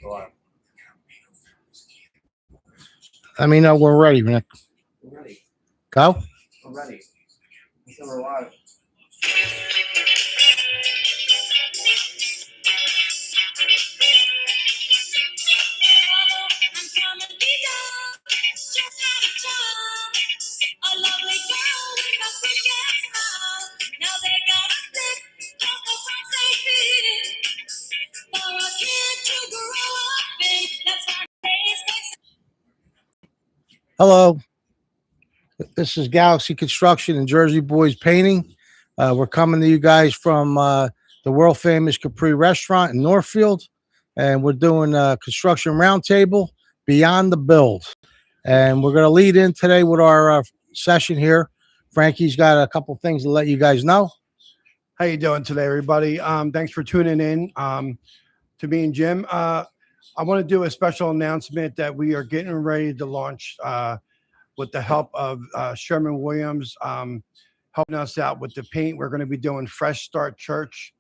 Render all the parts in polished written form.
Let me know we're ready, Nick. We're ready. Go. We're ready. So we're live. Hello. This is Galaxy Construction and Jersey Boys Painting. We're coming to you guys from the world famous Capri Restaurant in Northfield, and we're doing a construction roundtable Beyond the Build. And we're going to lead in today with our session here. Frankie's got a couple things to let you guys know. How you doing today, everybody? Thanks for tuning in to me and Jim. I want to do a special announcement that we are getting ready to launch with the help of Sherman Williams helping us out with the paint. We're going to be doing Fresh Start Church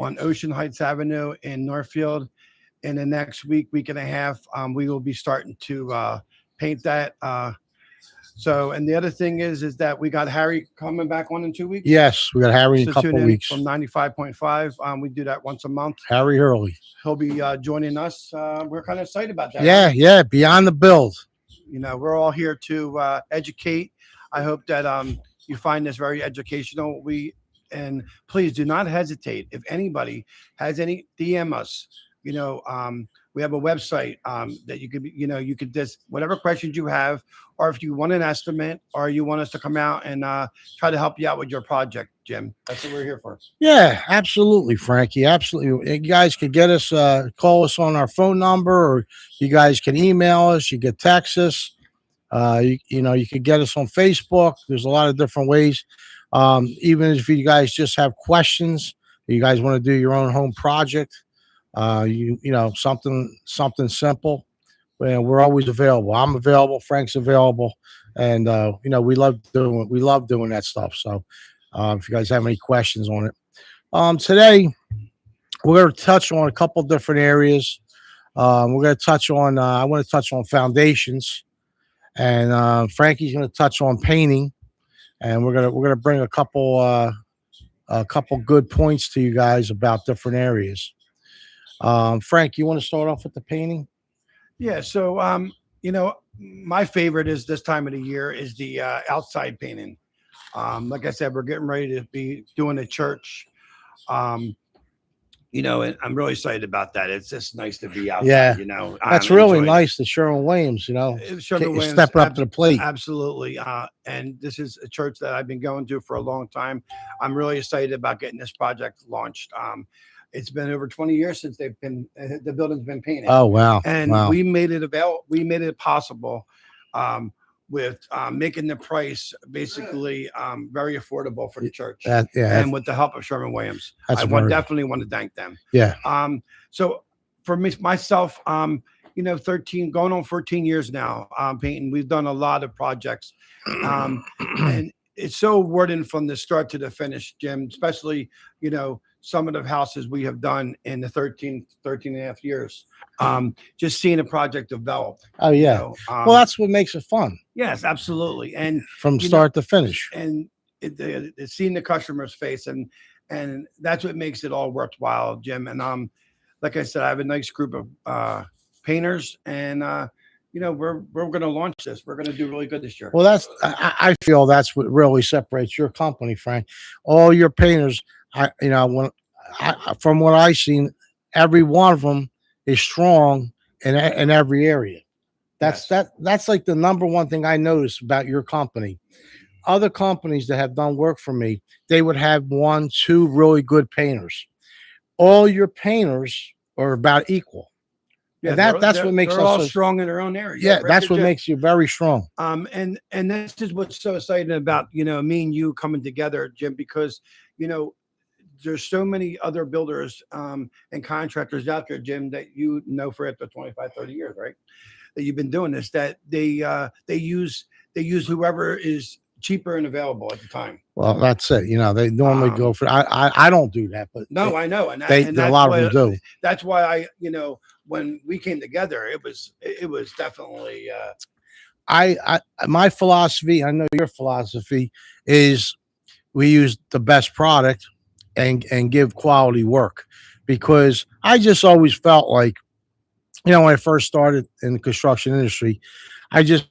on Ocean Heights Avenue in Northfield. In the next week and a half, we will be starting to paint that. And the other thing is that we got Harry coming back on in 2 weeks. Yes, we got Harry in a couple tune in weeks. From 95.5. We do that once a month. Harry Hurley. He'll be joining us. We're kind of excited about that. Yeah, right? yeah. Beyond the Build. You know, we're all here to educate. I hope that you find this very educational. And please do not hesitate. If anybody has any, DM us. You know, we have a website that you could, you could just whatever questions you have, or if you want an estimate, or you want us to come out and try to help you out with your project, Jim. That's what we're here for. Yeah, absolutely, Frankie. Absolutely. You guys can get us, call us on our phone number, or you guys can email us. You can text us. You can get us on Facebook. There's a lot of different ways. Even if you guys just have questions, you guys want to do your own home project. Something simple. Well, we're always available. I'm available. Frank's available, and we love doing that stuff. So, if you guys have any questions on it, today we're going to touch on a couple different areas. We're going to touch on. I want to touch on foundations, and Frankie's going to touch on painting, and we're gonna bring a couple good points to you guys about different areas. Frank, you want to start off with the painting? Yeah. So, my favorite is this time of the year is the outside painting. Like I said, we're getting ready to be doing a church. And I'm really excited about that. It's just nice to be outside. Yeah. That's really nice. The Sherman Williams, Sherman Williams, stepping up to the plate. Absolutely. And this is a church that I've been going to for a long time. I'm really excited about getting this project launched. It's been over 20 years since the building's been painted. Oh, wow. And wow. we made it available. We made it possible with making the price basically very affordable for the church. And with the help of Sherman Williams. Definitely want to thank them. Yeah. So for myself, 13 going on 14 years now painting. We've done a lot of projects. And it's so rewarding from the start to the finish, Jim, especially, some of the houses we have done in the 13 and a half years. Just seeing a project develop. Oh, yeah. Well, that's what makes it fun. Yes, absolutely. And from start to finish. And it's seeing the customer's face, and that's what makes it all worthwhile, Jim. And like I said, I have a nice group of painters, and we're going to launch this. We're going to do really good this year. Well, I feel that's what really separates your company, Frank. All your painters, from what I've seen, every one of them is strong in every area. That's like the number one thing I noticed about your company. Other companies that have done work for me, they would have 1, 2 really good painters. All your painters are about equal. Yeah, that's what makes us all strong in their own area. Yeah, that's what makes you very strong. And that's just what's so exciting about me and you coming together, Jim, because there's so many other builders and contractors out there, Jim, that for after 25, 30 years, right? That you've been doing this, that they use whoever is cheaper and available at the time. Well, that's it. They normally go for. I don't do that, but no, I know, and a lot of them do. That's why I when we came together, it was definitely My philosophy, I know your philosophy is we use the best product and give quality work, because I just always felt like, when I first started in the construction industry, I just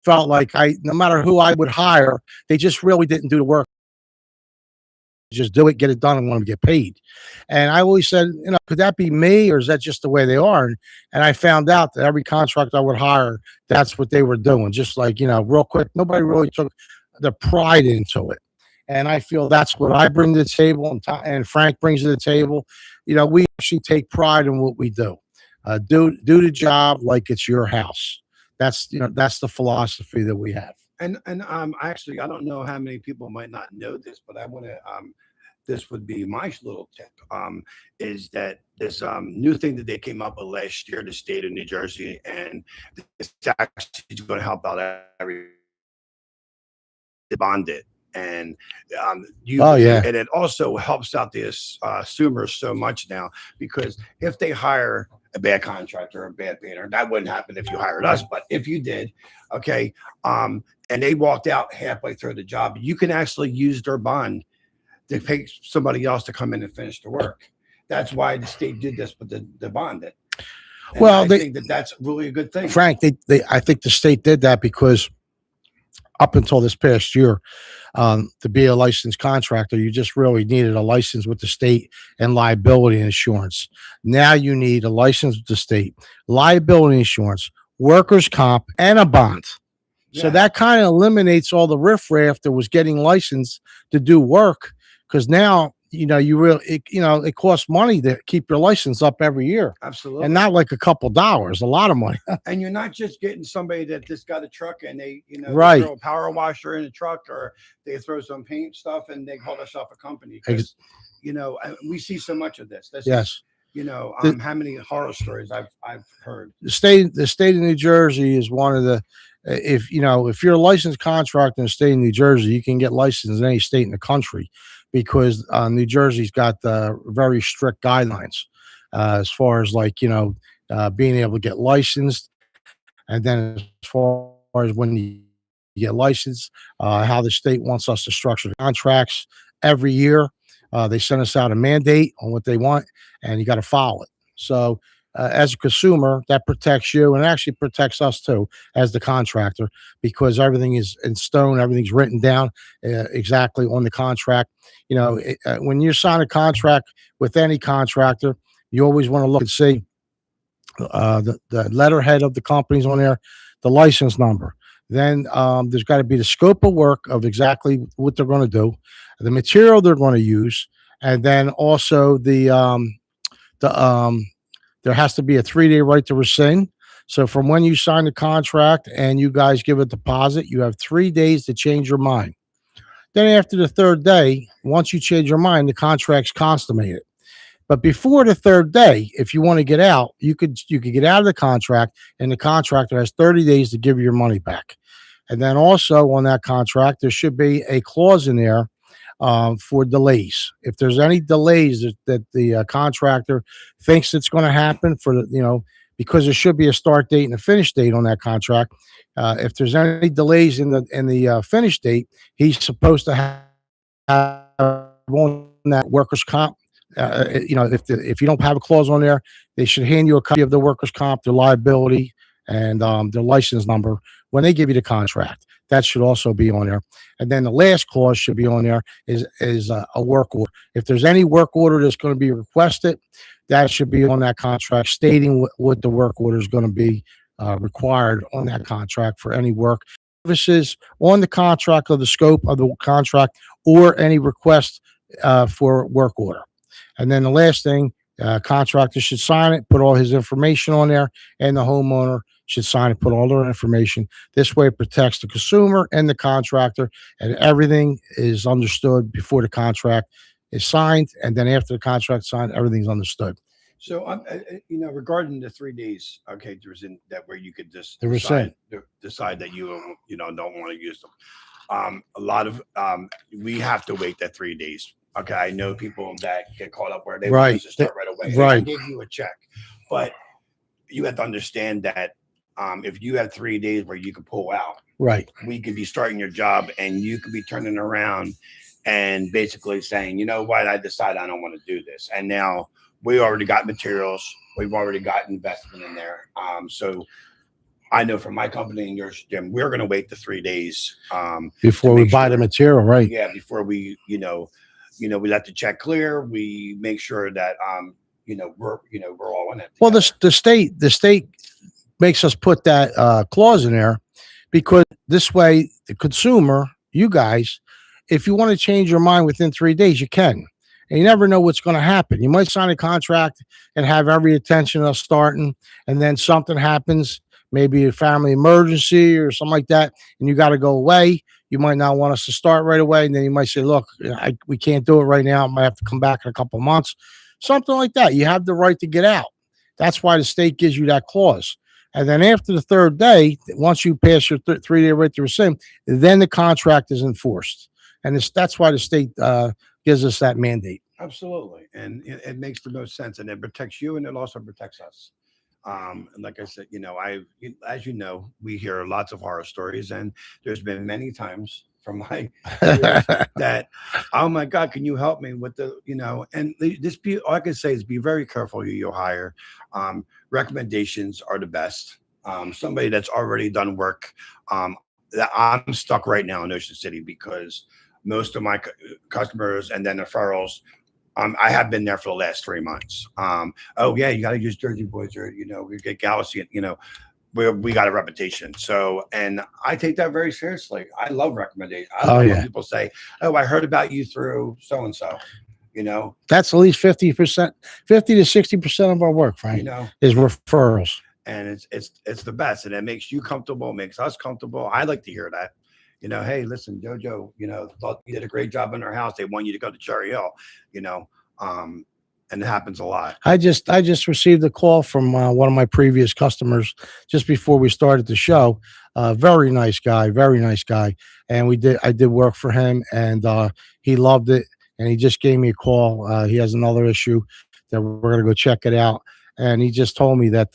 felt like no matter who I would hire, they just really didn't do the work. Just do it, get it done, and want to get paid. And I always said, could that be me, or is that just the way they are? And I found out that every contract I would hire, that's what they were doing. Just like, real quick, nobody really took the pride into it. And I feel that's what I bring to the table, and Frank brings to the table. We actually take pride in what we do. Do the job like it's your house. That's the philosophy that we have. and actually, I don't know how many people might not know this, but I want to this would be my little tip, is that this new thing that they came up with last year, the state of New Jersey, and it's actually going to help out every bonded. And Oh, yeah. and it also helps out the consumers so much now, because if they hire a bad contractor or a bad painter, that wouldn't happen if you hired us, but if you did, okay, and they walked out halfway through the job, you can actually use their bond to pay somebody else to come in and finish the work. That's why the state did this with the bond. And Well, I think that that's really a good thing. Frank, I think the state did that because up until this past year, to be a licensed contractor, you just really needed a license with the state and liability insurance. Now you need a license with the state, liability insurance, workers' comp, and a bond. So Yeah. that kind of eliminates all the riffraff that was getting licensed to do work, because now it costs money to keep your license up every year, Absolutely. and not like a couple dollars, a lot of money. And you're not just getting somebody that just got a truck and they Right. they throw a power washer in a truck, or they throw some paint stuff and they call themselves a company. 'Cause, we see so much of this. Yes. How many horror stories I've heard. The state of New Jersey is one of the, if you're a licensed contractor in the state of New Jersey, you can get licensed in any state in the country, because New Jersey's got very strict guidelines as far as being able to get licensed, and then as far as when you get licensed, how the state wants us to structure the contracts every year. They send us out a mandate on what they want, and you got to follow it. So, as a consumer, that protects you, and it actually protects us too as the contractor, because everything is in stone, everything's written down exactly on the contract. When you sign a contract with any contractor, you always want to look and see the letterhead of the company's on there, the license number. Then there's got to be the scope of work of exactly what they're going to do, the material they're going to use, and then also there has to be a 3-day right to rescind. So from when you sign the contract and you guys give a deposit, you have 3 days to change your mind. Then after the third day, once you change your mind, the contract's consummated. But before the third day, if you want to get out, you could get out of the contract, and the contractor has 30 days to give you your money back. And then also on that contract, there should be a clause in there for delays. If there's any delays that the contractor thinks it's going to happen because there should be a start date and a finish date on that contract. If there's any delays in the finish date, he's supposed to have on that workers' comp. If you don't have a clause on there, they should hand you a copy of the workers' comp, their liability, and their license number when they give you the contract. That should also be on there. And then the last clause should be on there is a work order. If there's any work order that's going to be requested, that should be on that contract, stating what the work order is going to be required on that contract for any work services on the contract, or the scope of the contract, or any request for work order. And then the last thing, contractor should sign it, put all his information on there, and the homeowner should sign it, put all their information. This way it protects the consumer and the contractor, and everything is understood before the contract is signed. And then after the contract signed, everything's understood. So, regarding the 3 days, okay, there's in that where you could just The rescind. decide that you don't want to use them. A lot of we have to wait that 3 days. Okay, I know people that get caught up where they Right. want us to start right away. Hey, I Right. gave you a check, but you have to understand that if you have 3 days where you can pull out, Right. we could be starting your job and you could be turning around and basically saying, you know what, I decided I don't want to do this. And now we already got materials, we've already got investment in there. So I know from my company and yours, Jim, we're going to wait the 3 days Before to we make buy the sure- material, right? yeah, before we, we let the check clear. We make sure that we're all in it. Well, together. the state makes us put that clause in there because this way the consumer, you guys, if you want to change your mind within 3 days, you can. And you never know what's going to happen. You might sign a contract and have every intention of starting, and then something happens, maybe a family emergency or something like that, and you got to go away. You might not want us to start right away, and then you might say, "Look, we can't do it right now. I might have to come back in a couple of months." Something like that. You have the right to get out. That's why the state gives you that clause. And then after the third day, once you pass your 3-day right to rescind, then the contract is enforced. And that's why the state gives us that mandate. Absolutely, and it makes the most sense, and it protects you, and it also protects us. And like I said, as you know, we hear lots of horror stories, and there's been many times from my years that, oh my God, can you help me with and this be all I can say is be very careful who you hire. Recommendations are the best. Somebody that's already done work. That I'm stuck right now in Ocean City because most of my customers and then referrals. I have been there for the last 3 months. Oh yeah, you got to use Jersey Boys or we get Galaxy. We got a reputation. So, and I take that very seriously. I love recommendations. I love when people say, "Oh, I heard about you through so and so." That's at least 50%, 50 to 60% of our work, Frank, is referrals. And it's the best, and it makes you comfortable, makes us comfortable. I like to hear that. Hey, listen, JoJo, thought you did a great job in our house. They want you to go to Cherry Hill, and it happens a lot. I just received a call from one of my previous customers just before we started the show. Very nice guy, very nice guy. And I did work for him, and he loved it. And he just gave me a call. He has another issue that we're going to go check it out. And he just told me that,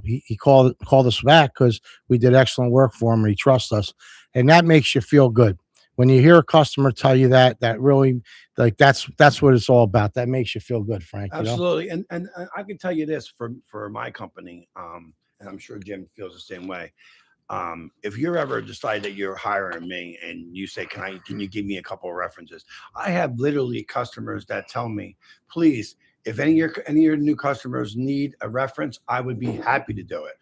he called us back because we did excellent work for him and he trusts us. And that makes you feel good. When you hear a customer tell you that really, like, that's what it's all about. That makes you feel good, Frank. Absolutely. And I can tell you this for my company, and I'm sure Jim feels the same way. If you're ever decide that you're hiring me and you say, can you give me a couple of references? I have literally customers that tell me, please, if any of your new customers need a reference, I would be happy to do it.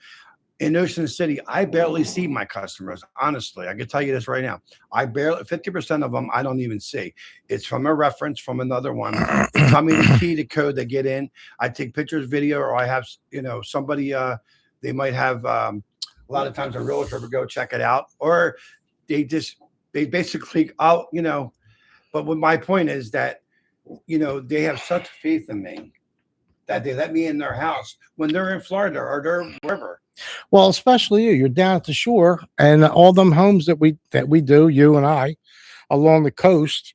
In Ocean City, I barely see my customers. Honestly, I can tell you this right now. 50% of them I don't even see. It's from a reference from another one. They tell me the key to code they get in. I take pictures, video, or I have somebody. They might have a lot of times a realtor would go check it out, or they basically out. But what my point is that they have such faith in me that they let me in their house when they're in Florida or they're wherever. Well, especially you're down at the shore, and all them homes that we do, you and I, along the coast,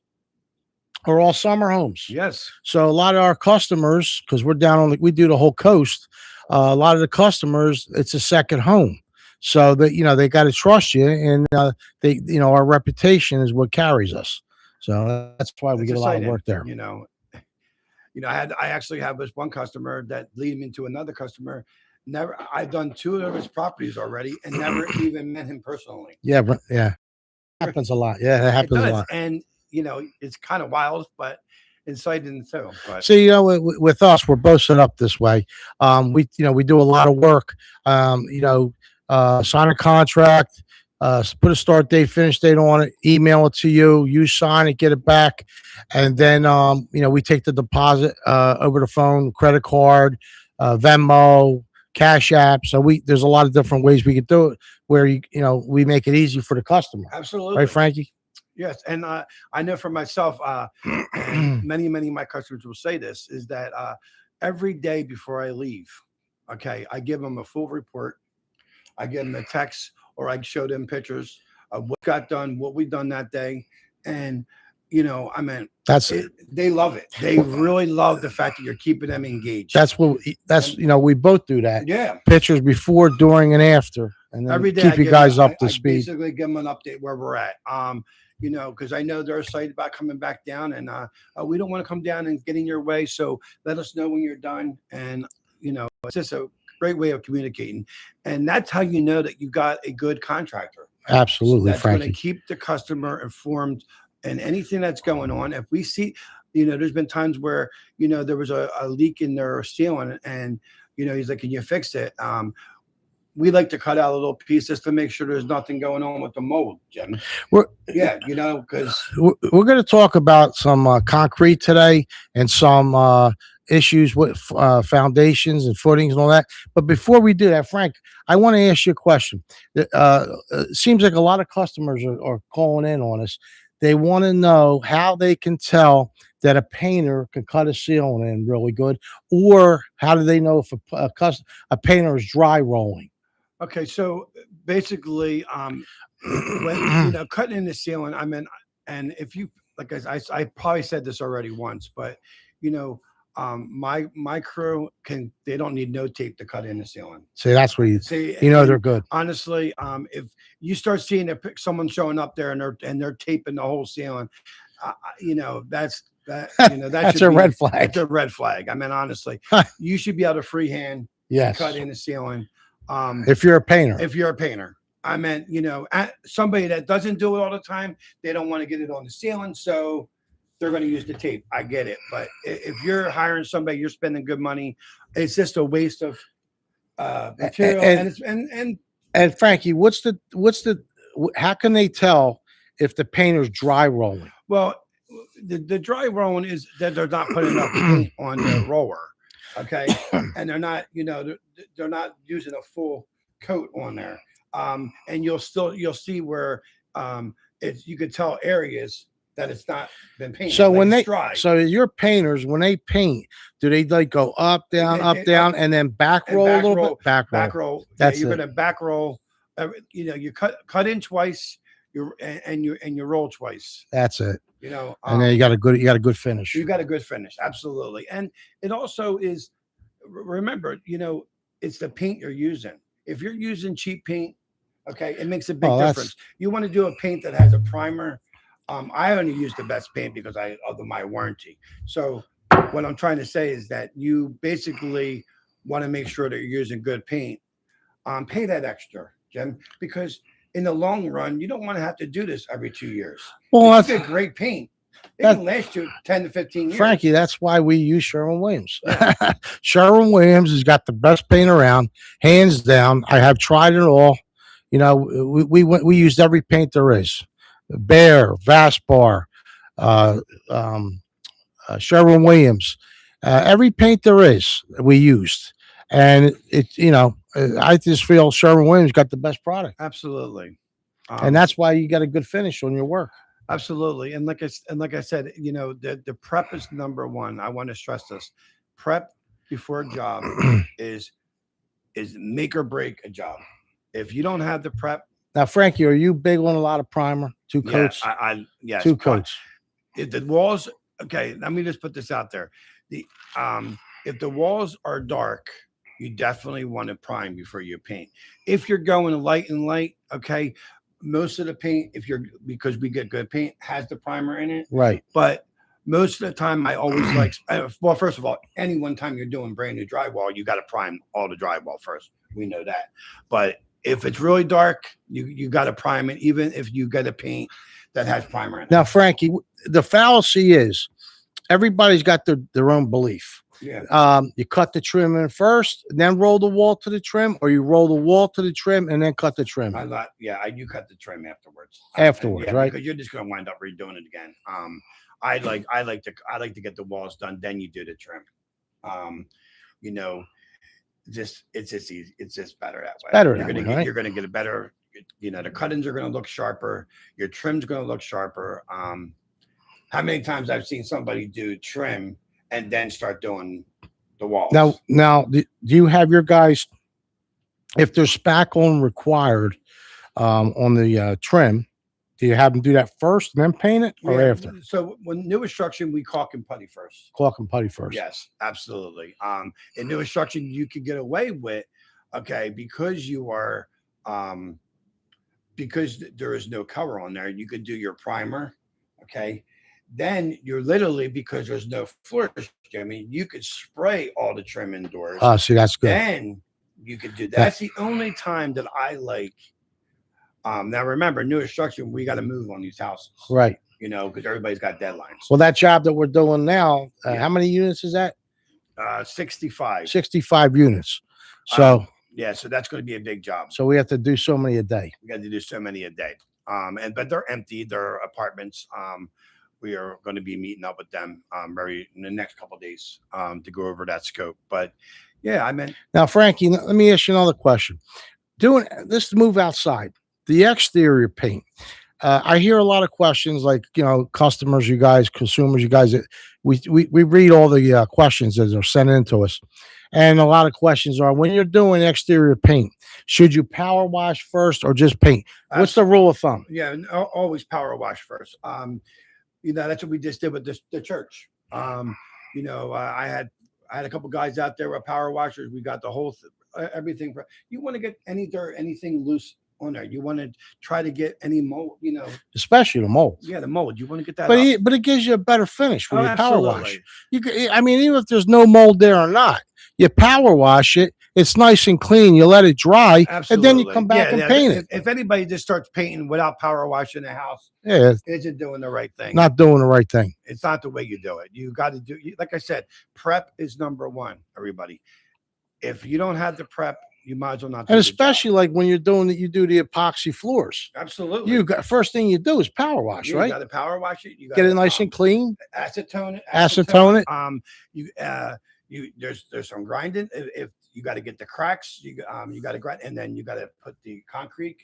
are all summer homes. Yes. So a lot of our customers, because we're down on we do the whole coast, a lot of the customers, it's a second home. So that they got to trust you, and they our reputation is what carries us. So that's why we get a lot of work there. I actually have this one customer that lead me to another customer. I've done 2 of his properties already and never even met him personally. Yeah, but happens a lot. Yeah, it happens a lot. And it's kind of wild, but exciting too. But see, with us, we're both set up this way. We do a lot of work. Sign a contract, put a start date, finish date on it, email it to you, you sign it, get it back, and then we take the deposit over the phone, credit card, Venmo, Cash App. So there's a lot of different ways we could do it where we make it easy for the customer. Absolutely. Right, Frankie? Yes. And I know for myself, and many of my customers will say this, is that every day before I leave, I give them a full report. I give them a text, or I show them pictures of what got done, what we've done that day. And you know, I mean, That's they love it. They really love the fact that you're keeping them engaged. that's we both do that. Yeah. Pictures before, during, and after, and then Every day keep I you give guys them- up to I speed. basically give them an update where we're at. You know, because I know they're excited about coming back down, and we don't want to come down and get in your way. So let us know when you're done, and you know, it's just a great way of communicating, and that's how you know that you got a good contractor. Absolutely, That's going to Frankie. keep the customer informed and anything that's going on. If we see, you know, there's been times where, you know, there was a leak in their ceiling and, you know, he's like, can you fix it? We like to cut out a little piece just to make sure there's nothing going on with the mold, Jim. Yeah, you know, because We're going to talk about some concrete today and some issues with foundations and footings and all that. But before we do that, Frank, I want to ask you a question. It seems like a lot of customers are calling in on us. They want to know how they can tell that a painter can cut a ceiling in really good, or how do they know if a painter is dry rolling? okay, so basically, when you know, cutting in the ceiling, I mean, and if you like, I probably said this already once, but you know, my crew they don't need no tape to cut in the ceiling. See, that's what See, you know and they're good. honestly, if you start seeing someone showing up there and they're taping the whole ceiling, you know, that you know That's should a be- red flag. It's a red flag. I mean, honestly, you should be able to freehand Yes, cut in the ceiling. if you're a painter. If you're a painter, I meant, you know, somebody that doesn't do it all the time, they don't want to get it on the ceiling, so they're going to use the tape. I get it, but if you're hiring somebody, you're spending good money. It's just a waste of material, And Frankie, how can they tell if the painter's dry rolling? well, the dry rolling is that they're not putting enough paint on the roller, okay, and they're not, you know, they're not using a full coat on there, and you'll see where you could tell areas that it's not been painted. So like when it's dry. so your painters, when they paint, do they like go up, down, up, down, and then back and roll a back little roll, bit? Back roll. back roll. That's you're it. gonna back roll. You know, you cut in twice. You roll twice. That's it. You know, And then you got a good finish. you got a good finish, absolutely. And it also is. Remember, you know, it's the paint you're using. If you're using cheap paint, okay, it makes a big difference. You want to do a paint that has a primer. I only use the best paint because of my warranty. So what I'm trying to say is that you basically want to make sure that you're using good paint. Pay that extra, Jim, because in the long run, you don't want to have to do this every 2 years. Well, If you get great paint, it can last you 10 to 15 years. Frankie, that's why we use Sherwin-Williams. Sherwin-Williams has got the best paint around, hands down. I have tried it all. You know, we used every paint there is. Behr, Vaspar, Sherwin-Williams, every paint there is we used, and I just feel Sherwin-Williams got the best product, Absolutely. and that's why you got a good finish on your work. Absolutely. And like I said, you know, the prep is number one. I want to stress this. Prep before a job is make or break a job. If you don't have the prep, Now, Frankie, are you big on a lot of primer? Two coats, yes, two coats. If the walls, okay, let me just put this out there. If the walls are dark, you definitely want to prime before you paint. If you're going light and light, okay, most of the paint, because we get good paint, has the primer in it. Right. But most of the time, I always like, well, first of all, any one time you're doing brand new drywall, you got to prime all the drywall first. We know that. But if it's really dark, you got to prime it, even if you get a paint that has primer in it. Now, Frankie, the fallacy is everybody's got their own belief. Yeah. You cut the trim in first, then roll the wall to the trim, or you roll the wall to the trim and then cut the trim. You cut the trim afterwards. Afterwards, right? Because you're just going to wind up redoing it again. I like to get the walls done, then you do the trim. You know, it's just easy. It's just better that way. Better You're that gonna way, get right? you're gonna get a better. You know, the cut-ins are gonna look sharper. Your trim's gonna look sharper. How many times I've seen somebody do trim and then start doing the walls? Now, do you have your guys, if there's spackling required on the trim, Do you have them do that first and then paint it, or Yeah, after? so when new instruction, we caulk and putty first. Caulk and putty first. Yes, absolutely. In new instruction, you can get away with, okay, because you are, because there is no cover on there, you could do your primer, okay. Then you're literally, because there's no floor, I mean, you could spray all the trim indoors. Oh, see, that's good. Then you could do. That's the only time that I like. Now remember, new instruction, we got to move on these houses, Right. you know, because everybody's got deadlines. Well, that job that we're doing now, Yeah. how many units is that? 65. 65 units. So, Yeah, so that's going to be a big job. so we have to do so many a day. We got to do so many a day. But they're empty. They're apartments. We are going to be meeting up with them very in the next couple of days to go over that scope. But yeah, I meant Now, Frankie, let me ask you another question. Doing this move outside, the exterior paint. I hear a lot of questions, like, you know, customers, you guys, consumers, you guys. We read all the questions that are sent in to us, and a lot of questions are: when you're doing exterior paint, should you power wash first or just paint? What's the rule of thumb? yeah, and always power wash first. You know, that's what we just did with the church. You know, I had a couple guys out there with power washers. We got the whole everything. You want to get any dirt, anything loose on there. You want to try to get any mold. You know, Especially the mold. yeah, the mold. You want to get that. But up. but it gives you a better finish when Oh, you power wash. absolutely. You can, I mean, even if there's no mold there or not, you power wash it. It's nice and clean. You let it dry, Absolutely. and then you come back and paint it. If anybody just starts painting without power washing the house, Yeah, it's isn't doing the right thing. not doing the right thing. It's not the way you do it. You got to do, like I said, prep is number one, everybody. If you don't have the prep, you might as well not do And the job. especially like when you're doing you do the epoxy floors. Absolutely. You got first thing you do is power wash, You right? got to power wash it. You got Get it nice and clean. acetone it. Acetone it. There's some grinding. If you got to get the cracks, you got to grind, and then you got to put the concrete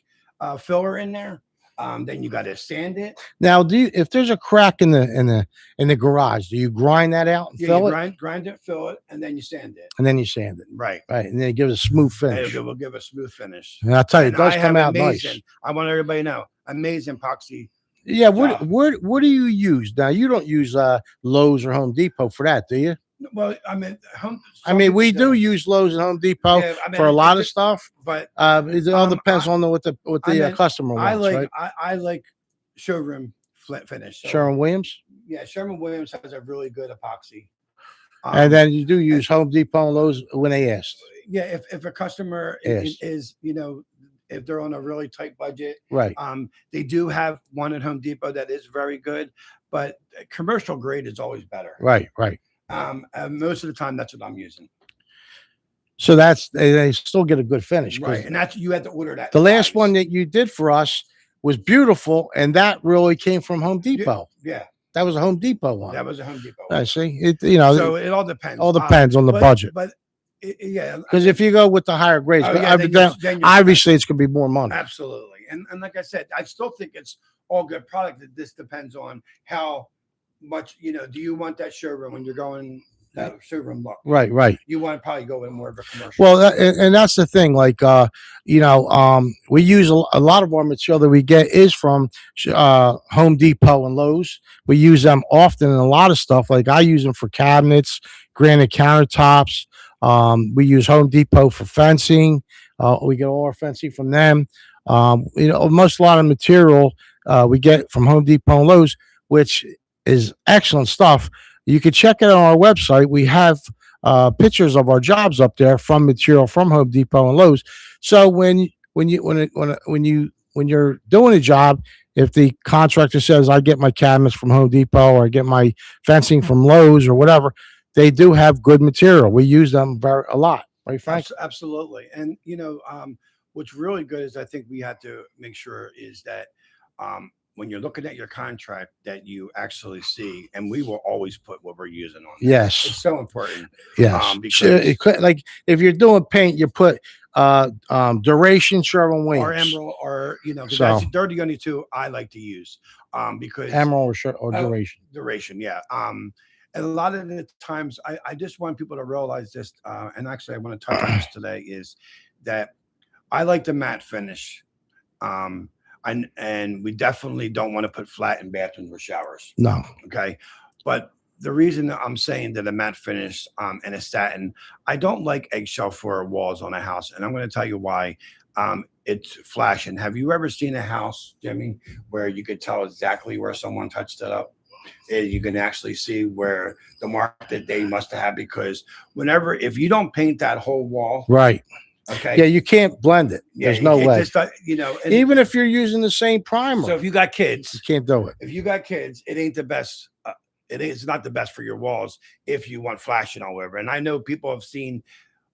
filler in there. Then you got to sand it. Now, if there's a crack in the garage, do you grind that out and Yeah, fill you it, grind it, fill it, and then you sand it. and then you sand it, Right. right, and then it gives a smooth And finish. it will give a smooth finish. And I'll tell you, it And does I come have out nice. amazing. I want everybody to know, amazing epoxy. Yeah, job. what do you use now? You don't use Lowe's or Home Depot for that, do you? Well, I mean, I mean, we do use Lowe's and Home Depot Yeah, I mean, for a lot of it's- stuff. but It all depends on what the I mean, customer wants, I like right? I like showroom finish. So, Sherwin Williams, yeah, Sherwin Williams has a really good epoxy. and then you do use Home Depot and Lowe's when they ask, yeah, if a customer Yes. is you know, if they're on a really tight budget, right? they do have one at Home Depot that is very good, but commercial grade is always better. Right, right. And most of the time, that's what I'm using. So that's they still get a good finish. 'Cause Right, and that's you had to order that. The last twice. one that you did for us was beautiful, and that really came from Home Depot. Yeah, That was a Home Depot one. that was a Home Depot. I see. It you know So it all depends. all depends on the budget. But yeah, Because if you go with the higher grades, oh, but yeah, then you're- then you're- obviously it's going to be more money. absolutely. And like I said, I still think it's all good product. This depends on how much, you know, do you want that showroom when you're going that showroom look? Right, right. You want to probably go with more of a commercial. Well, and that's the thing. Like, we use a lot of our material that we get is from Home Depot and Lowe's. We use them often in a lot of stuff. Like I use them for cabinets, granite countertops. We use Home Depot for fencing. We get all our fencing from them. Most a lot of material we get from Home Depot and Lowe's, which is excellent stuff. You can check it on our website. We have pictures of our jobs up there from material from Home Depot and Lowe's. So when you're doing a job, if the contractor says I get my cabinets from Home Depot or I get my fencing from Lowe's or whatever, they do have good material. We use them a lot, right, Frank? Absolutely. And what's really good is I think we have to make sure is that when you're looking at your contract that you actually see, and we will always put what we're using on there. Yes. It's so important. Yes. Because Like if you're doing paint, you put duration, Sherwin or Williams, emerald, or 'cause So- they're the only two I like to use. Because emerald or Oh, duration. duration, yeah. And a lot of the times I just want people to realize this, and actually I want to touch on this today, is that I like the matte finish. and we definitely don't want to put flat in bathrooms or showers. No. Okay. But the reason that I'm saying that a matte finish and a satin, I don't like eggshell for walls on a house. And I'm going to tell you why. It's flashing. Have you ever seen a house, Jimmy, where you could tell exactly where someone touched it up? And you can actually see where the mark that they must have had, because if you don't paint that whole wall, Right. okay. Yeah, you can't blend it. Yeah, There's no way. And Even if you're using the same primer, so if you got you kids, can't do it. it ain't the best. It is not the best for your walls if you want flashing all over. And I know people have seen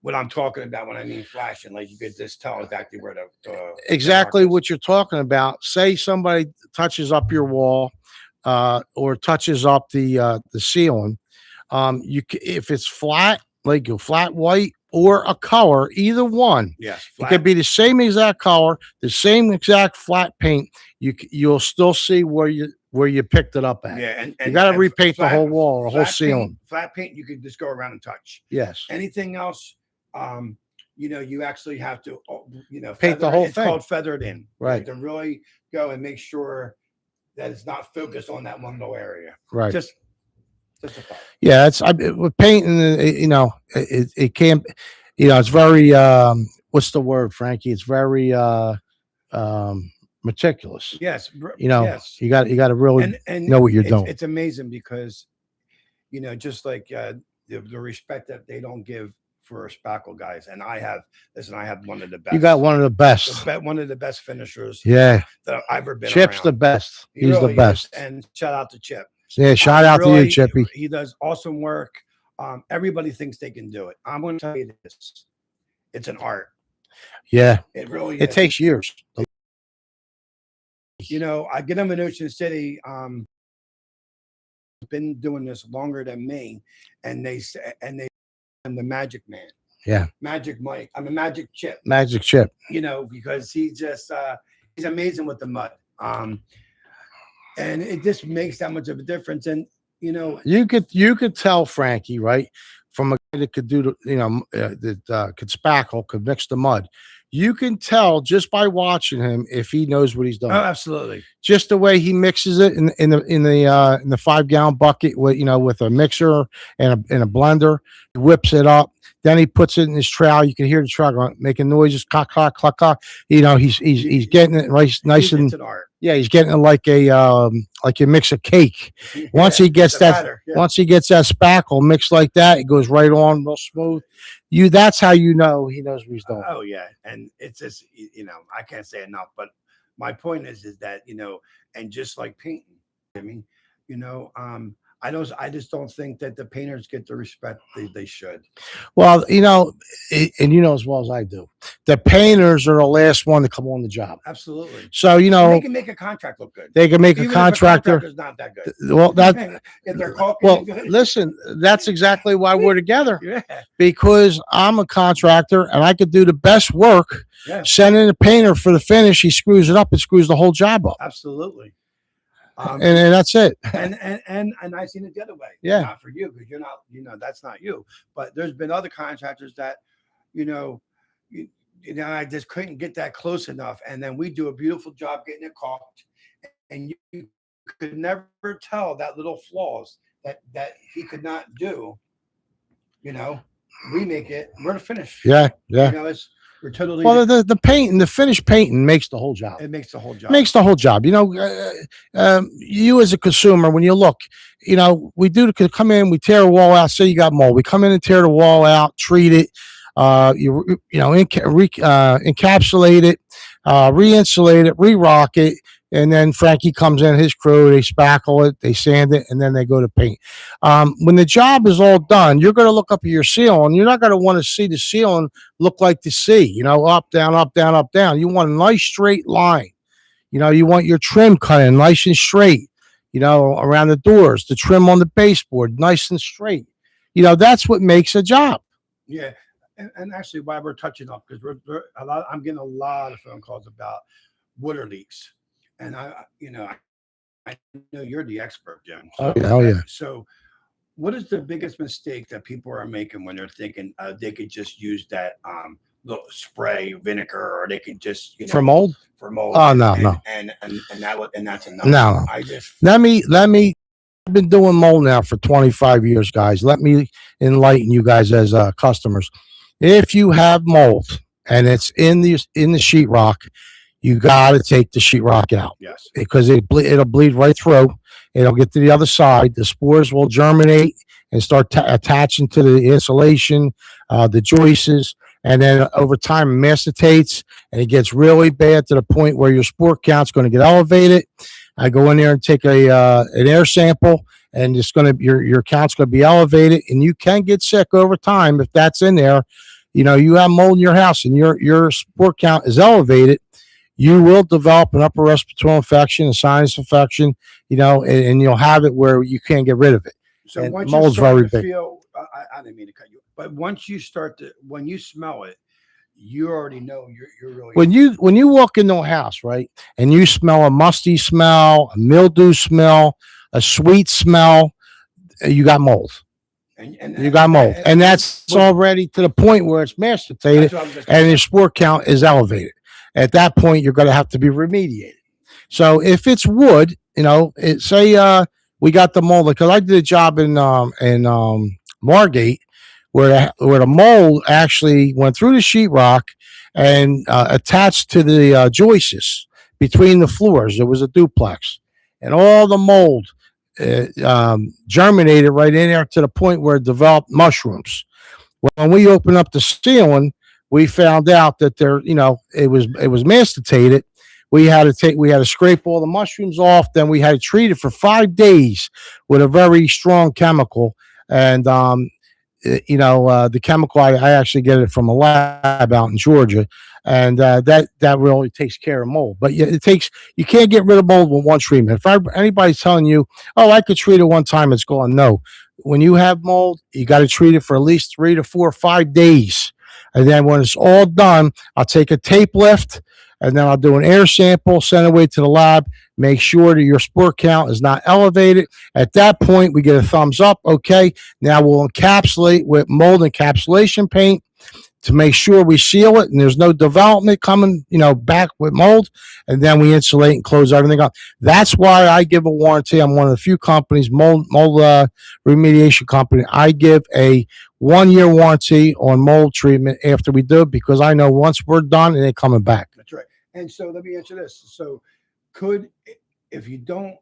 what I'm talking about when I mean flashing. Like you could just tell exactly where Exactly mark is. what you're talking about. Say somebody touches up your wall, or touches up the ceiling. If it's flat, like a flat white or a color, either one. Yes, It could be the same exact color, the same exact flat paint. You'll still see where you picked it up at. Yeah, and You got to and repaint the flat- whole wall or the whole flat ceiling. paint, flat paint, you could just go around and touch. Yes. Anything else, you actually have to, Paint the whole it's thing. called feathered in. You have Right. to really go and make sure that it's not focused on that one little area. Right. Just a thought. Yeah, with painting. It can't. It's very. What's the word, Frankie? It's very meticulous. Yes. You Yes. got to really And know what you're it's, doing. it's amazing because, just like the respect that they don't give for spackle guys. And I have one of the best. You got one of the best. one of the best finishers Yeah, that I've ever been Chip's around. the best. He He's really the is. best. And shout out to Chip. Yeah, shout out to you, Chippy. He does awesome work. Everybody thinks they can do it. I'm going to tell you this: it's an art. Yeah, It really it is. takes years. I get them in Ocean City. Been doing this longer than me, and they I'm the Magic Man. Yeah, Magic Mike. I'm a Magic Chip. Magic Chip. Because he's amazing with the mud. And it just makes that much of a difference. And You could tell Frankie, right, from a guy that could do that could spackle, could mix the mud. You can tell just by watching him if he knows what he's doing. oh, absolutely. Just the way he mixes it in the 5-gallon bucket with a mixer and a blender, he whips it up. Then he puts it in his trowel. You can hear the trowel going, making noises, clack, clack, clack, clack. He's getting it nice and It's an art. yeah, he's getting it like you mix a cake. Once he gets it's a that, batter, yeah. once he gets that spackle mixed like that, it goes right on real smooth. That's how you know he knows what he's doing. Oh yeah, and it's just I can't say enough. But my point is that and just like painting, I just don't think that the painters get the respect they should. Well, and as well as I do, the painters are the last one to come on the job. Absolutely. So They can make a contract look good. they can make Even a if contractor. contractor's not that good. Well, that If they're caulking well, it good. listen, that's exactly why we're together, Yeah. because I'm a contractor and I could do the best work. Yeah. Send in a painter for the finish. He screws it up. It screws the whole job up, Absolutely. and that's it. and I've seen it the other way. Yeah. Not for you, because you're not, that's not you. But there's been other contractors that, I just couldn't get that close enough. And then we do a beautiful job getting it caulked. And you could never tell that little flaws that he could not do. We make it, we're the finish. Yeah, yeah. We're totally, Well, the paint, the finished painting makes the whole job. it makes the whole job. Makes the whole job. You as a consumer, when you look, we come in, we tear a wall out. Say you got mold, we come in and tear the wall out, treat it, encapsulate it, re-insulate it, re-rock it, and then Frankie comes in, his crew, they spackle it, they sand it, and then they go to paint. When the job is all done, you're going to look up at your ceiling. You're not going to want to see the ceiling look like the sea, up, down, up, down, up, down. You want a nice straight line. You want your trim cut in nice and straight, around the doors, the trim on the baseboard, nice and straight. That's what makes a job. Yeah. And actually, why we're touching up, because I'm getting a lot of phone calls about water leaks. And I know you're the expert, Jim. Oh, yeah. So what is the biggest mistake that people are making when they're thinking they could just use that little spray vinegar, or they can just For mold? for mold. Oh, no, and, no. and that's enough. No. I just Let me. I've been doing mold now for 25 years, guys. Let me enlighten you guys as customers. If you have mold and it's in the sheetrock, you got to take the sheetrock out yes. because it'll bleed right through. It'll get to the other side. The spores will germinate and start attaching to the insulation, the joists, and then over time it macetates and it gets really bad to the point where your spore count's going to get elevated. I go in there and take an air sample, and it's going to your count's going to be elevated, and you can get sick over time if that's in there. You know, you have mold in your house and your spore count is elevated. You will develop an upper respiratory infection, a sinus infection, you know, and you'll have it where you can't get rid of it. So And once mold's you start very to big. feel, I didn't mean to cut you, but once you start to, when you smell it, you already know you're really. When you walk into a house, right, and you smell a musty smell, a mildew smell, a sweet smell, you got mold. and You got mold, and that's already to the point where it's macerated, that's what I was just and your spore count is elevated. At that point, you're going to have to be remediated. So if it's wood, you know, say we got the mold, because I did a job in Margate where the mold actually went through the sheetrock and attached to the joists between the floors. There was a duplex, and all the mold germinated right in there to the point where it developed mushrooms. When we opened up the ceiling, we found out that it was masticated. We had to scrape all the mushrooms off. Then we had to treat it for 5 days with a very strong chemical. And the chemical I actually get it from a lab out in Georgia, and that really takes care of mold. But you can't get rid of mold with one treatment. If anybody's telling you, oh, I could treat it one time, it's gone. No, when you have mold, you got to treat it for at least 3 to 4 or 5 days. And then when it's all done, I'll take a tape lift and then I'll do an air sample, send it away to the lab, make sure that your spore count is not elevated. At that point, we get a thumbs up. Okay, now we'll encapsulate with mold encapsulation paint to make sure we seal it and there's no development coming, back with mold. And then we insulate and close everything up. That's why I give a warranty. I'm one of the few companies, mold remediation company. I give a 1-year warranty on mold treatment after we do it, because I know once we're done, it ain't coming back. That's right. And so let me answer this. So if you don't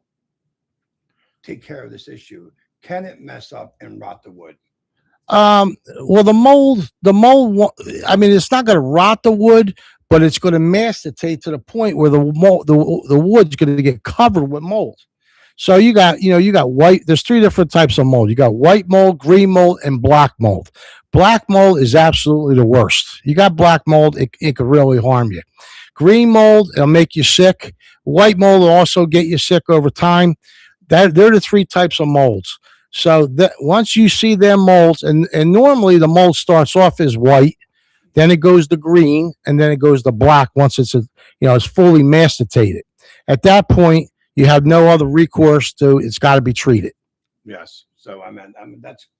take care of this issue, can it mess up and rot the wood? Well, the mold, I mean, it's not going to rot the wood, but it's going to macetate to the point where the wood's going to get covered with mold. So you got white. There's 3 different types of mold. You got white mold, green mold, and black mold. Black mold is absolutely the worst. You got black mold, it could really harm you. Green mold, it'll make you sick. White mold will also get you sick over time. They're the 3 types of molds. So that once you see them molds, and normally the mold starts off as white, then it goes to green, and then it goes to black once it's fully masticated. At that point, you have no other recourse to. It's got to be treated. Yes. So I mean